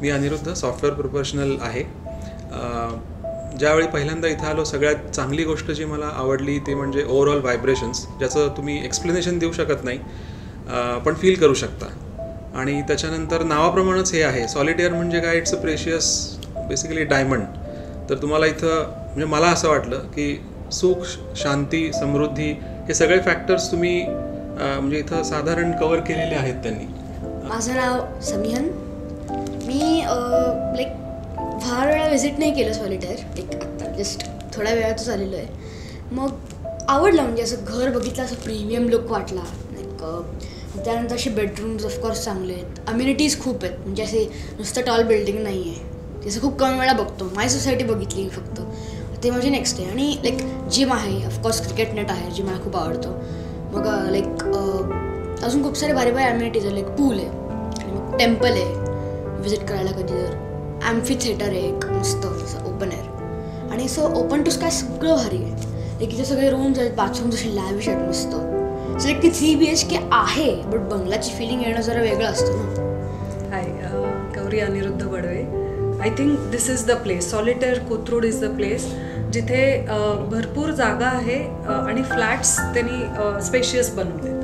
मी Aniruddha, software professional आहे. ज्यावेळी पहिल्यांदा इथं आलो, सगळ्यात चांगली गोष्ट जी मला आवडली ती म्हणजे ओव्हरऑल व्हायब्रेशन्स, ज्याचं तुम्ही एक्सप्लेनेशन देऊ शकत नाही पण फील करू शकता. आणि त्याच्यानंतर नावाप्रमाणेच हे आहे, सॉलिटेअर म्हणजे काय, it's a precious basically diamond. तर तुम्हाला इथं म्हणजे मला असं वाटलं की सुख, शांती, समृद्धी हे सगळे फॅक्टर्स तुम्ही म्हणजे इथं साधारण कवर केलेले आहेत त्यांनी. माझं नाव समिहन. मी फार वेळा व्हिजिट नाही केलं सॉलिटेअर, आत्ता जस्ट थोड्या वेळातच आलेलो आहे. मग आवडलं, म्हणजे असं घर बघितलं असं प्रीमियम लुक वाटला. त्यानंतर असे बेडरूम्स ऑफकोर्स चांगले आहेत, अम्युनिटीज खूप आहेत, म्हणजे असे नुसतं टॉल बिल्डिंग नाही आहे, जसं खूप कमी वेळा बघतो. माय सोसायटी बघितली फक्त, ते म्हणजे नेक्स्ट आहे. आणि जिम आहे, ऑफकोर्स क्रिकेट नेट आहे, जी मला खूप आवडतं. मग अजून खूप सारे भारी भारी अम्युनिटीज आहे, पूल आहे, आणि मग टेम्पल आहे व्हिजिट करायला कधी तर. ॲम्फी थिएटर आहे एक मस्त असं ओपन एअर, आणि असं ओपन टू स्काय सगळं भारी आहे. इथे सगळे रूम्स आहेत, बाथरूम्स असे लॅविश आहेत मस्त. सो ती 3 BHK आहे, बट बंगलाची फिलिंग येणं जरा वेगळं असतं ना. Hi, Gauri Aniruddha Badwe. I think this is the place. Solitaire Kothrud is the place जिथे भरपूर जागा आहे आणि फ्लॅट्स त्यांनी स्पेशियस बनवले.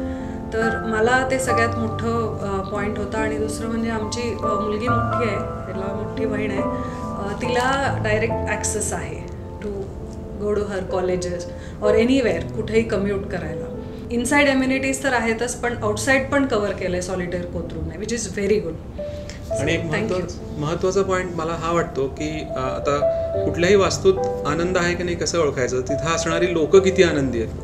तर मला ते सगळ्यात मोठं पॉईंट होतं. आणि दुसरं म्हणजे आमची मुलगी मोठी आहे, त्याला मोठी बहीण आहे, तिला डायरेक्ट ॲक्सेस आहे to go to her colleges or anywhere, कुठेही कम्युट करायला. इनसाइड अम्युनिटीज तर आहेतच, पण आउटसाईड पण कव्हर केलं आहे सॉलिटेअर कोथरूडने, विच इज व्हेरी गुड. आणि एक महत्त्वाचा पॉईंट मला हा वाटतो की आता कुठल्याही वास्तूत आनंद आहे की नाही कसं ओळखायचं, तिथं असणारी लोक किती आनंदी आहेत.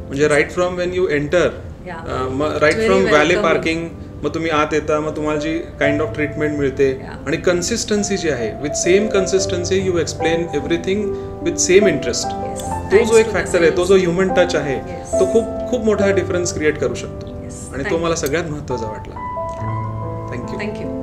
म्हणजे right from when you enter, right from valet parking, मग तुम्ही आत येता, मग तुम्हाला जी काइंड ऑफ ट्रीटमेंट मिळते, आणि कन्सिस्टन्सी जी आहे, with same consistency you explain everything with same interest. तो जो एक फॅक्टर आहे, तो जो ह्युमन टच आहे, तो खूप खूप मोठा डिफरन्स क्रिएट करू शकतो. आणि तो मला सगळ्यात महत्त्वाचा वाटला. थँक्यू.